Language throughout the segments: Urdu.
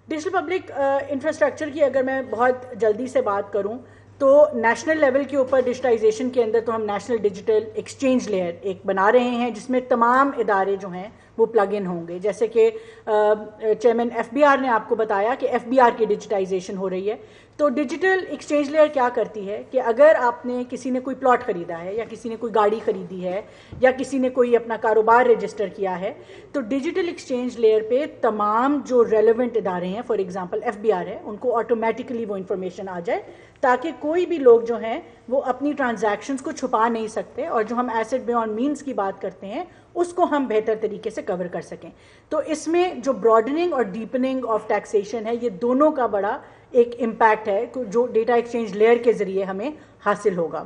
ڈیجیٹل پبلک انفراسٹرکچر کی اگر میں بہت جلدی سے بات کروں تو نیشنل لیول کے اوپر ڈیجیٹائزیشن کے اندر تو ہم نیشنل ڈیجیٹل ایکسچینج لیئر ایک بنا رہے ہیں جس میں تمام ادارے جو ہیں وہ پلگ ان ہوں گے. جیسے کہ چیئرمین ایف بی آر نے آپ کو بتایا کہ ایف بی آر کی ڈیجیٹائزیشن ہو رہی ہے. تو ڈیجیٹل ایکسچینج لیئر کیا کرتی ہے کہ اگر آپ نے کسی نے کوئی پلاٹ خریدا ہے یا کسی نے کوئی گاڑی خریدی ہے یا کسی نے کوئی اپنا کاروبار رجسٹر کیا ہے تو ڈیجیٹل ایکسچینج لیئر پہ تمام جو ریلیونٹ ادارے ہیں, for example F B R ہے, ان کو آٹومیٹکلی وہ انفارمیشن آ جائے تاکہ کوئی بھی لوگ جو ہیں وہ اپنی ٹرانزیکشنز کو چھپا نہیں سکتے, اور جو ہم ایسٹ بیونڈ مینس کی بات کرتے ہیں اس کو ہم بہتر طریقے سے کور کر سکیں. تو اس میں جو براڈننگ اور ڈیپننگ آف ٹیکسیشن ہے یہ دونوں کا بڑا ایک امپیکٹ ہے جو ڈیٹا ایکسچینج لیئر کے ذریعے ہمیں حاصل ہوگا.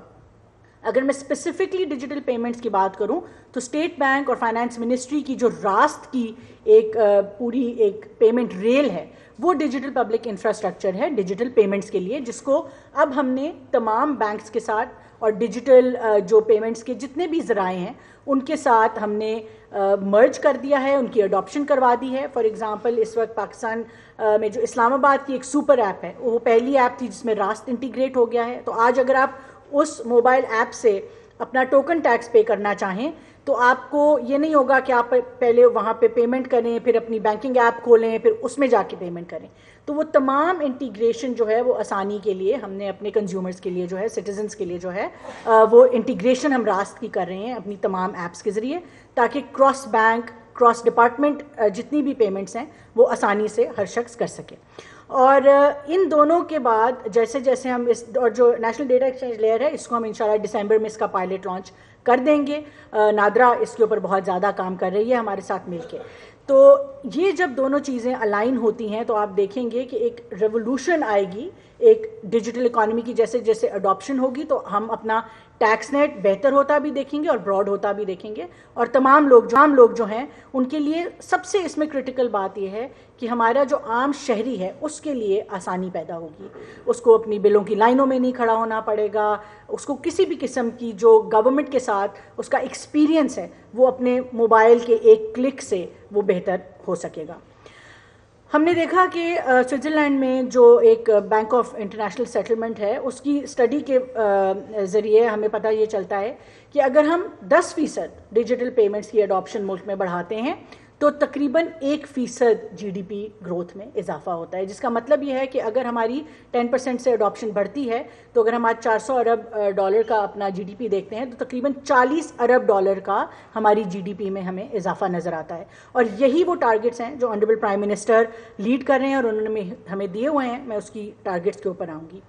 اگر میں اسپیسیفکلی ڈیجیٹل پیمنٹس کی بات کروں تو اسٹیٹ بینک اور فائنانس منسٹری کی جو راست کی ایک پوری ایک پیمنٹ ریل ہے وہ ڈیجیٹل پبلک انفراسٹرکچر ہے ڈیجیٹل پیمنٹس کے لیے, جس کو اب ہم نے تمام بینکس کے ساتھ اور ڈیجیٹل جو پیمنٹس کے جتنے بھی ذرائع ہیں ان کے ساتھ ہم نے مرج کر دیا ہے, ان کی اڈاپشن کروا دی ہے. فار ایگزامپل اس وقت پاکستان میں جو اسلام آباد کی ایک سپر ایپ ہے وہ پہلی ایپ تھی جس میں راست انٹیگریٹ ہو گیا ہے. تو آج اگر آپ اس موبائل ایپ سے اپنا ٹوکن ٹیکس پے کرنا چاہیں تو آپ کو یہ نہیں ہوگا کہ آپ پہلے وہاں پہ پیمنٹ کریں پھر اپنی بینکنگ ایپ کھولیں پھر اس میں جا کے پیمنٹ کریں. تو وہ تمام انٹیگریشن جو ہے وہ آسانی کے لیے ہم نے اپنے کنزیومرز کے لیے جو ہے سٹیزنز کے لیے جو ہے وہ انٹیگریشن ہم راست کی کر رہے ہیں اپنی تمام ایپس کے ذریعے, تاکہ کراس بینک کراس ڈپارٹمنٹ جتنی بھی پیمنٹس ہیں وہ آسانی سے ہر شخص کر سکے. اور ان دونوں کے بعد جیسے جیسے ہم اس اور جو نیشنل ڈیٹا ایکسچینج لیئر ہے اس کو ہم انشاءاللہ دسمبر میں اس کا پائلٹ لانچ کر دیں گے. نادرا اس کے اوپر بہت زیادہ کام کر رہی ہے ہمارے ساتھ مل کے. تو یہ جب دونوں چیزیں الائن ہوتی ہیں تو آپ دیکھیں گے کہ ایک ریولوشن آئے گی ایک ڈیجیٹل اکانومی کی. جیسے جیسے اڈاپشن ہوگی تو ہم اپنا ٹیکس نیٹ بہتر ہوتا بھی دیکھیں گے اور براڈ ہوتا بھی دیکھیں گے, اور تمام لوگ جو ہیں ان کے لیے سب سے اس میں کرٹیکل بات یہ ہے کہ ہمارا جو عام شہری ہے اس کے لیے آسانی پیدا ہوگی. اس کو اپنی بلوں کی لائنوں میں نہیں کھڑا ہونا پڑے گا, اس کو کسی بھی قسم کی جو گورنمنٹ کے ساتھ اس کا ایکسپیرینس ہے وہ اپنے موبائل کے ایک کلک سے وہ بہتر ہو سکے گا. ہم نے دیکھا کہ سوئٹزرلینڈ میں جو ایک بینک آف انٹرنیشنل سیٹلمنٹ ہے اس کی اسٹڈی کے ذریعے ہمیں پتہ یہ چلتا ہے کہ اگر ہم 10% ڈیجیٹل پیمنٹس کی اڈاپشن ملک میں بڑھاتے ہیں تو تقریباً 1% جی ڈی پی گروتھ میں اضافہ ہوتا ہے. جس کا مطلب یہ ہے کہ اگر ہماری 10% سے اڈاپشن بڑھتی ہے تو اگر ہم آج $400 ارب کا اپنا جی ڈی پی دیکھتے ہیں تو تقریباً $40 ارب کا ہماری جی ڈی پی میں ہمیں اضافہ نظر آتا ہے. اور یہی وہ ٹارگٹس ہیں جو آنریبل پرائم منسٹر لیڈ کر رہے ہیں اور انہوں نے ہمیں دیے ہوئے ہیں. میں اس کی ٹارگٹس کے اوپر آؤں گی.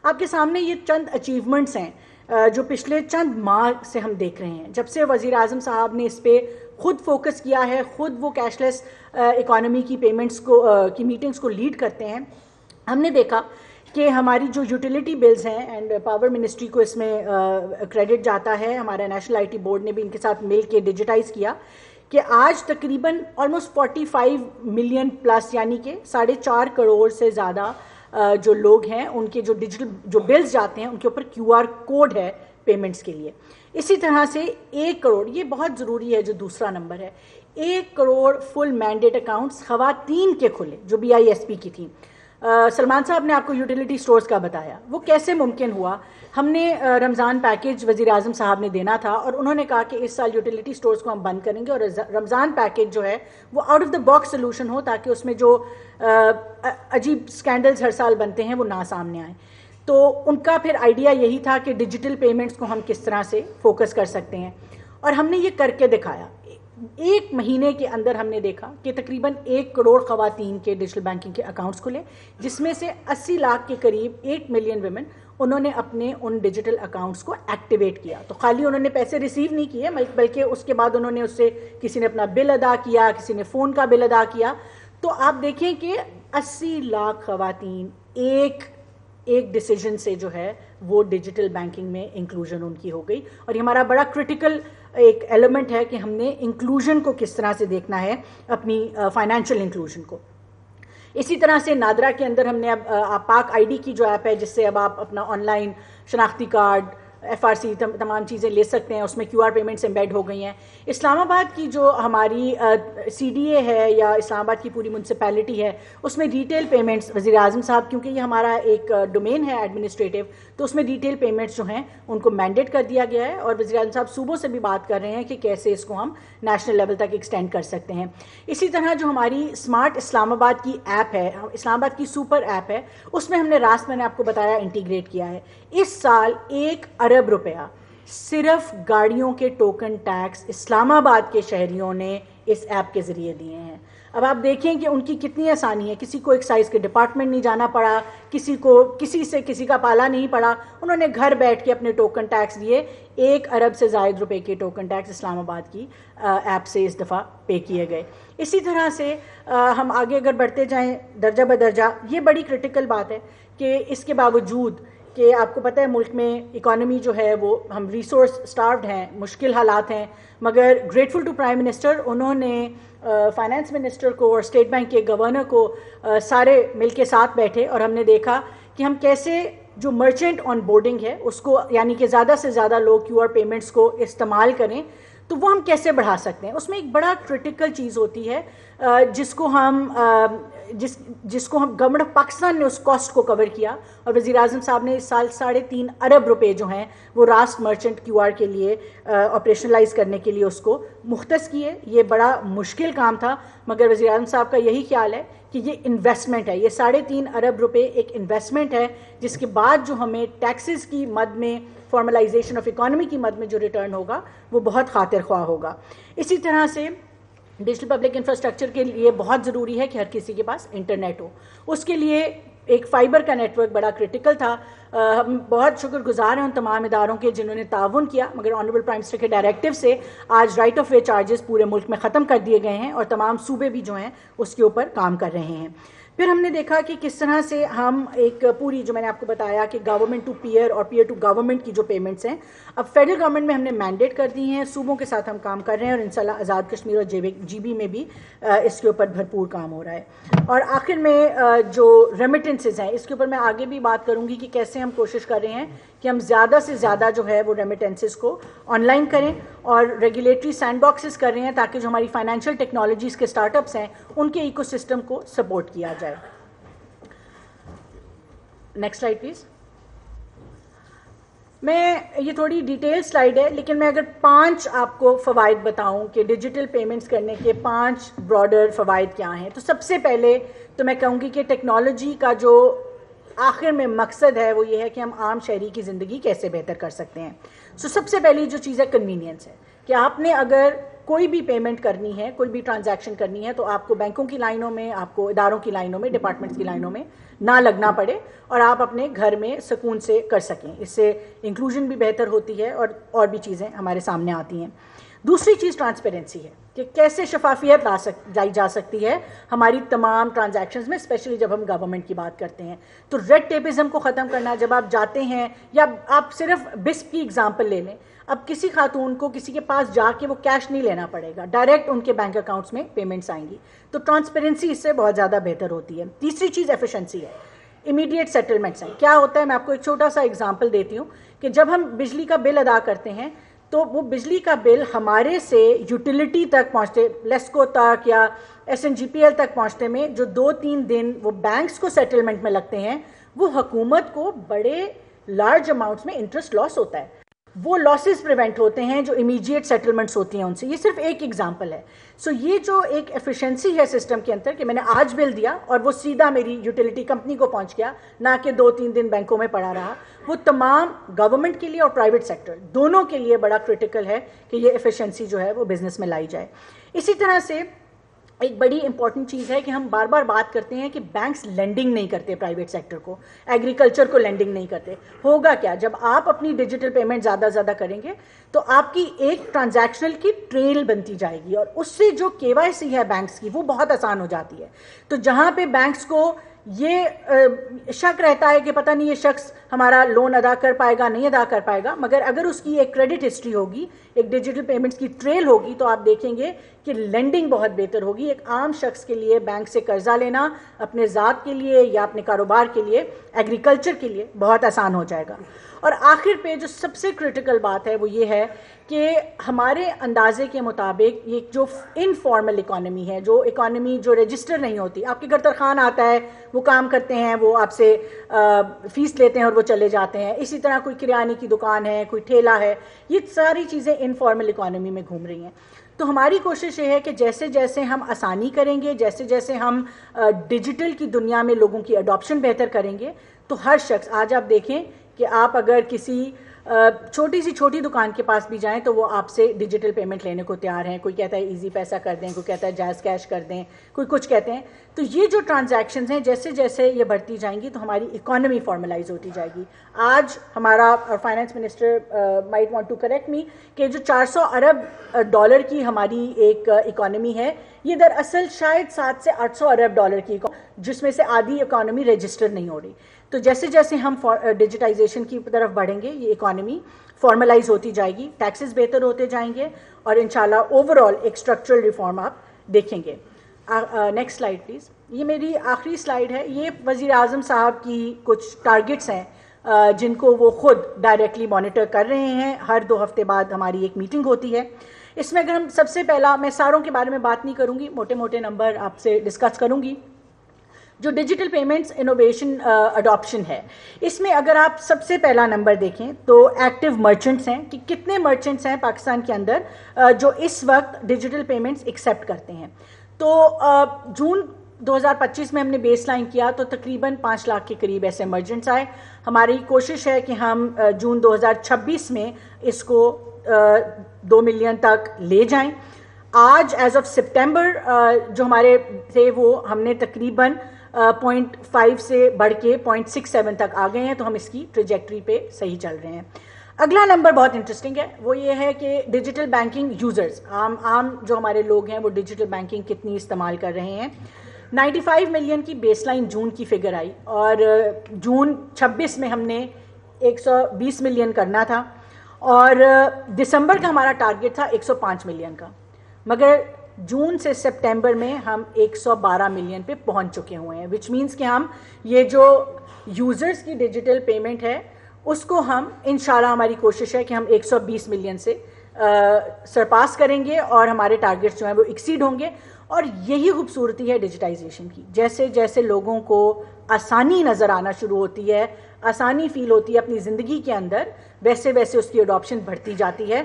آپ کے سامنے یہ چند اچیومنٹس ہیں جو پچھلے چند ماہ سے ہم دیکھ رہے ہیں جب سے وزیر اعظم صاحب نے اس پہ خود فوکس کیا ہے, خود وہ کیش لیس اکانومی کی پیمنٹس کی میٹنگز کو لیڈ کرتے ہیں. ہم نے دیکھا کہ ہماری جو یوٹیلیٹی بلز ہیں اینڈ پاور منسٹری کو اس میں کریڈٹ جاتا ہے, ہمارا نیشنل آئی ٹی بورڈ نے بھی ان کے ساتھ مل کے ڈیجیٹائز کیا کہ آج تقریباً آلموسٹ 45 ملین پلس یعنی کہ 4.5 کروڑ سے زیادہ جو لوگ ہیں ان کے جو ڈیجیٹل جو بلز جاتے ہیں ان کے اوپر QR کوڈ ہے پیمنٹس کے لیے. اسی طرح سے 1 کروڑ, یہ بہت ضروری ہے جو دوسرا نمبر ہے, 1 کروڑ فل مینڈیٹ اکاؤنٹس خواتین کے کھلے جو BISP کی تھیں. سلمان صاحب نے آپ کو یوٹیلیٹی سٹورز کا بتایا وہ کیسے ممکن ہوا. ہم نے رمضان پیکیج وزیر اعظم صاحب نے دینا تھا اور انہوں نے کہا کہ اس سال یوٹیلیٹی سٹورز کو ہم بند کریں گے اور رمضان پیکیج جو ہے وہ out of the box solution ہو تاکہ اس میں جو عجیب سکینڈلز ہر سال بنتے ہیں وہ نہ سامنے آئیں. تو ان کا پھر آئیڈیا یہی تھا کہ ڈیجیٹل پیمنٹس کو ہم کس طرح سے فوکس کر سکتے ہیں, اور ہم نے یہ کر کے دکھایا. 1 مہینے کے اندر ہم نے دیکھا کہ تقریباً 1 کروڑ خواتین کے ڈیجیٹل بینکنگ کے اکاؤنٹس کھلے, جس میں سے 80 لاکھ کے قریب 8 ملین ویمن انہوں نے اپنے ان ڈیجیٹل اکاؤنٹس کو ایکٹیویٹ کیا. تو خالی انہوں نے پیسے ریسیو نہیں کیے بلکہ اس کے بعد انہوں نے اس سے کسی نے اپنا بل ادا کیا, کسی نے فون کا بل ادا کیا. تو آپ دیکھیں کہ 80 لاکھ خواتین ایک ڈیسیجن سے جو ہے وہ ڈیجیٹل بینکنگ میں انکلوژن ان کی ہو گئی. اور یہ ہمارا بڑا کرٹیکل ایک ایلیمنٹ ہے کہ ہم نے انکلوژن کو کس طرح سے دیکھنا ہے, اپنی فائنینشیل انکلوژن کو. اسی طرح سے نادرا کے اندر ہم نے اب پاک ID کی جو ایپ ہے جس سے اب آپ اپنا آن لائن شناختی کارڈ, FRC تمام چیزیں لے سکتے ہیں, اس میں QR پیمنٹس ایمبیڈ ہو گئی ہیں. اسلام آباد کی جو ہماری CDA ہے یا اسلام آباد کی پوری میونسپیلٹی ہے, اس میں ڈیٹیل پیمنٹس وزیر اعظم صاحب, کیونکہ یہ ہمارا ایک ڈومین ہے ایڈمنسٹریٹو, تو اس میں ڈیٹیل پیمنٹس جو ہیں ان کو مینڈیٹ کر دیا گیا ہے, اور وزیر اعظم صاحب صوبوں سے بھی بات کر رہے ہیں کہ کیسے اس کو ہم نیشنل لیول تک ایکسٹینڈ کر سکتے ہیں. اسی طرح جو ہماری اسمارٹ اسلام آباد کی ایپ ہے, اسلام آباد کی سپر ایپ ہے, اس میں ہم نے راست میں نے آپ کو بتایا انٹیگریٹ کیا ہے. اس سال 1 ارب روپیہ صرف گاڑیوں کے ٹوکن ٹیکس اسلام آباد کے شہریوں نے اس ایپ کے ذریعے دیے ہیں. اب آپ دیکھیں کہ ان کی کتنی آسانی ہے, کسی کو ایکسائز کے ڈپارٹمنٹ نہیں جانا پڑا, کسی کا پالا نہیں پڑا, انہوں نے گھر بیٹھ کے اپنے ٹوکن ٹیکس دیے. 1 ارب سے زائد روپے کے ٹوکن ٹیکس اسلام آباد کی ایپ سے اس دفعہ پے کیے گئے. اسی طرح سے ہم آگے اگر بڑھتے جائیں درجہ بدرجہ, یہ بڑی کرٹیکل بات ہے کہ اس کے باوجود کہ آپ کو پتہ ہے ملک میں اکانومی جو ہے وہ ہم ریسورس سٹاروڈ ہیں, مشکل حالات ہیں, مگر گریٹفل ٹو پرائم منسٹر, انہوں نے فائنانس منسٹر کو اور اسٹیٹ بینک کے گورنر کو سارے مل کے ساتھ بیٹھے, اور ہم نے دیکھا کہ ہم کیسے جو مرچنٹ آن بورڈنگ ہے اس کو, یعنی کہ زیادہ سے زیادہ لوگ QR پیمنٹس کو استعمال کریں, تو وہ ہم کیسے بڑھا سکتے ہیں. اس میں ایک بڑا کرٹیکل چیز ہوتی ہے جس کو ہم گورنمنٹ آف پاکستان نے اس کاسٹ کو کور کیا, اور وزیر اعظم صاحب نے اس سال 3.5 ارب روپے جو ہیں وہ راست مرچنٹ QR کے لیے آپریشنلائز کرنے کے لیے اس کو مختص کیے. یہ بڑا مشکل کام تھا, مگر وزیر اعظم صاحب کا یہی خیال ہے کہ یہ انویسٹمنٹ ہے, یہ 3.5 ارب روپے ایک انویسٹمنٹ ہے, جس کے بعد جو ہمیں ٹیکسز کی مد میں, فارملائزیشن آف اکانومی کی مد میں جو ریٹرن ہوگا وہ بہت خاطر خواہ ہوگا. اسی طرح سے ڈیجیٹل پبلک انفراسٹرکچر کے لیے بہت ضروری ہے کہ ہر کسی کے پاس انٹرنیٹ ہو. اس کے لیے ایک فائبر کا نیٹ ورک بڑا کرٹیکل تھا. ہم بہت شکر گزار ہیں ان تمام اداروں کے جنہوں نے تعاون کیا, مگر آنریبل پرائم منسٹر کے ڈائریکٹیو سے آج رائٹ آف وے چارجز پورے ملک میں ختم کر دیے گئے ہیں, اور تمام صوبے بھی جو ہیں اس کے اوپر کام کر رہے ہیں. پھر ہم نے دیکھا کہ کس طرح سے ہم ایک پوری, جو میں نے آپ کو بتایا کہ گورنمنٹ ٹو پیئر اور پیئر ٹو گورنمنٹ کی جو پیمنٹس ہیں, اب فیڈرل گورنمنٹ میں ہم نے مینڈیٹ کر دی ہیں, صوبوں کے ساتھ ہم کام کر رہے ہیں, اور انشاءاللہ آزاد کشمیر اور GB میں بھی اس کے اوپر بھرپور کام ہو رہا ہے. اور آخر میں جو ریمیٹنسز ہیں, اس کے اوپر میں آگے بھی بات کروں گی کہ کیسے ہم کوشش کر رہے ہیں کہ ہم زیادہ سے زیادہ جو ہے وہ ریمیٹنسز کو آن لائن کریں, اور ریگولیٹری سینڈ باکسز کر رہے ہیں تاکہ جو ہماری فائنینشیل ٹیکنالوجیز کے اسٹارٹ اپس ہیں ان کے ایکو سسٹم کو سپورٹ کیا جائے. Next slide please. میں یہ تھوڑی ڈیٹیل سلائیڈ ہے, لیکن میں اگر 5 آپ کو فوائد بتاؤں کہ ڈیجیٹل پیمنٹس کرنے کے 5 براڈر فوائد کیا ہیں, تو سب سے پہلے تو میں کہوں گی کہ ٹیکنالوجی کا جو آخر میں مقصد ہے وہ یہ ہے کہ ہم عام شہری کی زندگی کیسے بہتر کر سکتے ہیں. سب سے پہلی جو چیز ہے کنوینئنس ہے, کہ آپ نے اگر کوئی بھی پیمنٹ کرنی ہے, کوئی بھی ٹرانزیکشن کرنی ہے, تو آپ کو بینکوں کی لائنوں میں, آپ کو اداروں کی لائنوں میں, ڈپارٹمنٹس کی لائنوں میں نہ لگنا پڑے, اور آپ اپنے گھر میں سکون سے کر سکیں. اس سے انکلوژن بھی بہتر ہوتی ہے اور بھی چیزیں ہمارے سامنے آتی ہیں. دوسری چیز ٹرانسپیرنسی ہے, کہ کیسے شفافیت لائی جا سکتی ہے ہماری تمام ٹرانزیکشنز میں, اسپیشلی جب ہم گورنمنٹ کی بات کرتے ہیں. تو ریڈ ٹیپزم کو ختم کرنا, جب آپ جاتے ہیں, یا آپ صرف بسپ کی ایگزامپل لے لیں, اب کسی خاتون کو کسی کے پاس جا کے وہ کیش نہیں لینا پڑے گا, ڈائریکٹ ان کے بینک اکاؤنٹس میں پیمنٹس آئیں گی, تو ٹرانسپیرنسی اس سے بہت زیادہ بہتر ہوتی ہے. تیسری چیز ایفیشنسی ہے, امیڈیٹ سیٹلمنٹس ہیں. کیا ہوتا ہے, میں آپ کو ایک چھوٹا سا ایگزامپل دیتی ہوں, کہ جب ہم بجلی کا بل ادا کرتے ہیں تو وہ بجلی کا بل ہمارے سے یوٹیلیٹی تک پہنچتے, لیسکو تک یا SNGPL تک پہنچتے میں جو 2-3 دن وہ بینکس کو سیٹلمنٹ میں لگتے ہیں, وہ حکومت کو بڑے لارج اماؤنٹس میں انٹرسٹ لاس ہوتا ہے. وہ لاسز پریونٹ ہوتے ہیں جو امیڈیٹ سیٹلمنٹس ہوتی ہیں ان سے. یہ صرف ایک ایگزامپل ہے. یہ جو ایک ایفیشنسی ہے سسٹم کے اندر, کہ میں نے آج بل دیا اور وہ سیدھا میری یوٹیلیٹی کمپنی کو پہنچ گیا, نہ کہ 2-3 دن بینکوں میں پڑا رہا, وہ تمام گورنمنٹ کے لیے اور پرائیویٹ سیکٹر دونوں کے لیے بڑا کرٹیکل ہے کہ یہ ایفیشنسی جو ہے وہ بزنس میں لائی جائے. اسی طرح سے ایک بڑی امپورٹنٹ چیز ہے کہ ہم بار بار بات کرتے ہیں کہ بینکس لینڈنگ نہیں کرتے پرائیویٹ سیکٹر کو, ایگریکلچر کو لینڈنگ نہیں کرتے. ہوگا کیا, جب آپ اپنی ڈیجیٹل پیمنٹ زیادہ کریں گے تو آپ کی ایک ٹرانزیکشنل کی ٹریل بنتی جائے گی, اور اس سے جو KYC ہے بینکس کی وہ بہت آسان ہو جاتی ہے. تو جہاں پہ بینکس کو یہ شک رہتا ہے کہ پتہ نہیں یہ شخص ہمارا لون ادا کر پائے گا نہیں ادا کر پائے گا، مگر اگر اس کی ایک کریڈٹ ہسٹری ہوگی، ایک ڈیجیٹل پیمنٹس کی ٹریل ہوگی، تو آپ دیکھیں گے کہ لینڈنگ بہت بہتر ہوگی. ایک عام شخص کے لیے بینک سے قرضہ لینا اپنے ذات کے لیے یا اپنے کاروبار کے لیے، ایگریکلچر کے لیے بہت آسان ہو جائے گا. اور آخر پہ جو سب سے کرٹیکل بات ہے وہ یہ ہے کہ ہمارے اندازے کے مطابق یہ جو انفارمل اکانومی ہے، جو اکانومی جو رجسٹر نہیں ہوتی، آپ کے گھر ترخان آتا ہے، وہ کام کرتے ہیں، وہ آپ سے فیس لیتے ہیں اور وہ چلے جاتے ہیں. اسی طرح کوئی کریانے کی دکان ہے، کوئی ٹھیلا ہے، یہ ساری چیزیں انفارمل اکانومی میں گھوم رہی ہیں. تو ہماری کوشش یہ ہے کہ جیسے جیسے ہم آسانی کریں گے، جیسے جیسے ہم ڈیجیٹل کی دنیا میں لوگوں کی اڈاپشن بہتر کریں گے، تو ہر شخص، آج آپ دیکھیں کہ آپ اگر کسی چھوٹی سی چھوٹی دکان کے پاس بھی جائیں تو وہ آپ سے ڈیجیٹل پیمنٹ لینے کو تیار ہیں. کوئی کہتا ہے ایزی پیسہ کر دیں، کوئی کہتا ہے جائز کیش کر دیں، کوئی کچھ کہتے ہیں. تو یہ جو ٹرانزیکشنز ہیں جیسے جیسے یہ بڑھتی جائیں گی تو ہماری اکانومی فارملائز ہوتی جائے گی. آج ہمارا finance minister might want to correct me کہ جو 400 ارب ڈالر کی ہماری ایک اکانومی ہے، یہ دراصل شاید 700 سے 800 ارب ڈالر کی، جس میں سے آدھی اکانومی رجسٹر نہیں ہو رہی. تو جیسے جیسے ہم ڈیجیٹائزیشن کی طرف بڑھیں گے، یہ اکانومی فارملائز ہوتی جائے گی، ٹیکسز بہتر ہوتے جائیں گے، اور انشاءاللہ اوور آل ایک اسٹرکچرل ریفارم آپ دیکھیں گے. Next slide please. یہ میری آخری سلائیڈ ہے. یہ وزیر اعظم صاحب کی کچھ ٹارگٹس ہیں جن کو وہ خود ڈائریکٹلی مانیٹر کر رہے ہیں. ہر 2 ہفتے بعد ہماری ایک میٹنگ ہوتی ہے. اس میں اگر ہم سب سے پہلا، میں ساروں کے بارے میں بات نہیں کروں گی، موٹے موٹے نمبر آپ سے ڈسکس کروں گی. جو ڈیجیٹل پیمنٹس انوویشن اڈاپشن ہے، اس میں اگر آپ سب سے پہلا نمبر دیکھیں تو ایکٹیو مرچنٹس ہیں، کہ کتنے مرچنٹس ہیں پاکستان کے اندر جو اس وقت ڈیجیٹل پیمنٹس ایکسیپٹ کرتے ہیں. تو جون 2025 میں ہم نے بیس لائن کیا تو تقریباً 5 لاکھ کے قریب ایسے مرچنٹس آئے. ہماری کوشش ہے کہ ہم جون 2026 میں اس کو 2 ملین تک لے جائیں. آج ایز آف سپٹمبر جو ہمارے تھے وہ ہم نے تقریباً 0.5 سے بڑھ کے 0.67 تک آ گئے ہیں. تو ہم اس کی ٹریجیکٹری پہ صحیح چل رہے ہیں. اگلا نمبر بہت انٹرسٹنگ ہے، وہ یہ ہے کہ ڈیجیٹل بینکنگ یوزرز، عام جو ہمارے لوگ ہیں وہ ڈیجیٹل بینکنگ کتنی استعمال کر رہے ہیں. 95 ملین کی بیس لائن جون کی فگر آئی، اور جون 26 میں ہم نے 120 ملین کرنا تھا، اور دسمبر کا ہمارا ٹارگٹ تھا 105 ملین کا، مگر جون سے سپٹمبر میں ہم 112 ملین پہ پہنچ چکے ہوئے ہیں. وچ مینس کہ ہم یہ جو یوزرز کی ڈیجیٹل پیمنٹ ہے اس کو ہم انشاءاللہ، ہماری کوشش ہے کہ ہم 120 ملین سے سرپاس کریں گے اور ہمارے ٹارگٹس جو ہیں وہ ایکسیڈ ہوں گے. اور یہی خوبصورتی ہے ڈیجیٹائزیشن کی، جیسے جیسے لوگوں کو آسانی نظر آنا شروع ہوتی ہے، آسانی فیل ہوتی ہے اپنی زندگی کے اندر، ویسے ویسے اس کی اڈاپشن بڑھتی جاتی ہے.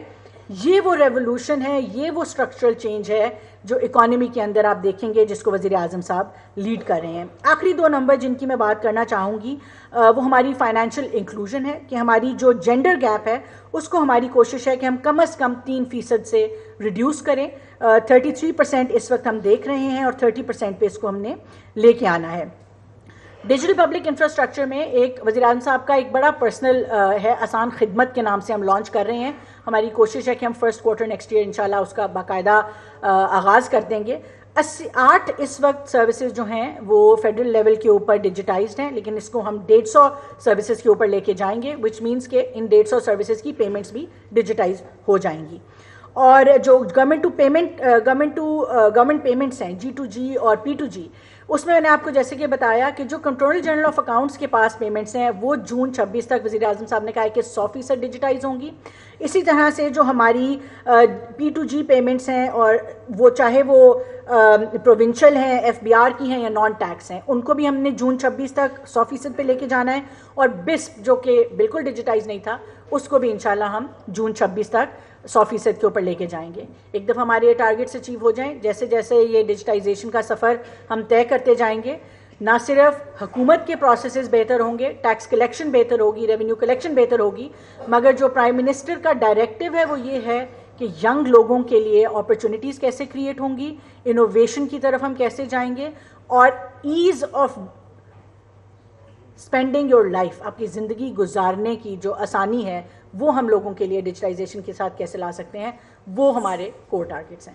یہ وہ ریولوشن ہے، یہ وہ اسٹرکچرل چینج ہے جو اکانومی کے اندر آپ دیکھیں گے جس کو وزیر اعظم صاحب لیڈ کر رہے ہیں. آخری 2 نمبر جن کی میں بات کرنا چاہوں گی وہ ہماری فائنینشیل انکلوژن ہے، کہ ہماری جو جینڈر گیپ ہے اس کو ہماری کوشش ہے کہ ہم کم از کم 3% سے ریڈیوس کریں. 33% اس وقت ہم دیکھ رہے ہیں، اور 30% پہ اس کو ہم نے لے کے آنا ہے. ڈیجیٹل پبلک انفراسٹرکچر میں ایک وزیر اعظم صاحب کا ایک بڑا پرسنل ہے، آسان خدمت کے نام سے ہم لانچ کر رہے ہیں. ہماری کوشش ہے کہ ہم فرسٹ کوارٹر نیکسٹ ایئر انشاءاللہ اس کا باقاعدہ آغاز کر دیں گے. 8 اس وقت سروسز جو ہیں وہ فیڈرل لیول کے اوپر ڈیجیٹائزڈ ہیں، لیکن اس کو ہم 150 سروسز کے اوپر لے کے جائیں گے، وچ مینس کہ ان 150 سروسز کی پیمنٹس بھی ڈیجیٹائز ہو جائیں گی. اور جو گورنمنٹ پیمنٹس ہیں G2G اور P2G، اس میں نے آپ کو جیسے کہ بتایا کہ جو کنٹرولر جنرل آف اکاؤنٹس کے پاس پیمنٹس ہیں وہ جون 26 تک وزیر اعظم صاحب نے کہا ہے کہ 100% ڈیجیٹائز ہوں گی. اسی طرح سے جو ہماری P2G پیمنٹس ہیں، اور وہ چاہے وہ پروونشل ہیں، FBR کی ہیں یا نان ٹیکس ہیں، ان کو بھی ہم نے جون 26 تک 100% پہ لے کے جانا ہے. اور BISP جو کہ بالکل ڈیجیٹائز نہیں تھا اس کو بھی انشاءاللہ ہم جون 26 تک 100% کے اوپر لے کے جائیں گے. ایک دفعہ ہمارے یہ ٹارگٹس اچیو ہو جائیں، جیسے جیسے یہ ڈیجیٹائزیشن کا سفر ہم طے کرتے جائیں گے، نہ صرف حکومت کے پروسیسز بہتر ہوں گے، ٹیکس کلیکشن بہتر ہوگی، ریونیو کلیکشن بہتر ہوگی، مگر جو پرائم منسٹر کا ڈائریکٹیو ہے وہ یہ ہے کہ ینگ لوگوں کے لیے اپرچونٹیز کیسے کریٹ ہوں گی، انوویشن کی طرف ہم کیسے جائیں گے، اور as of spending your life, آپ کی زندگی گزارنے کی جو آسانی ہے وہ ہم لوگوں کے لیے ڈیجیٹائزیشن کے ساتھ کیسے لا سکتے ہیں، وہ ہمارے کور ٹارگٹس ہیں.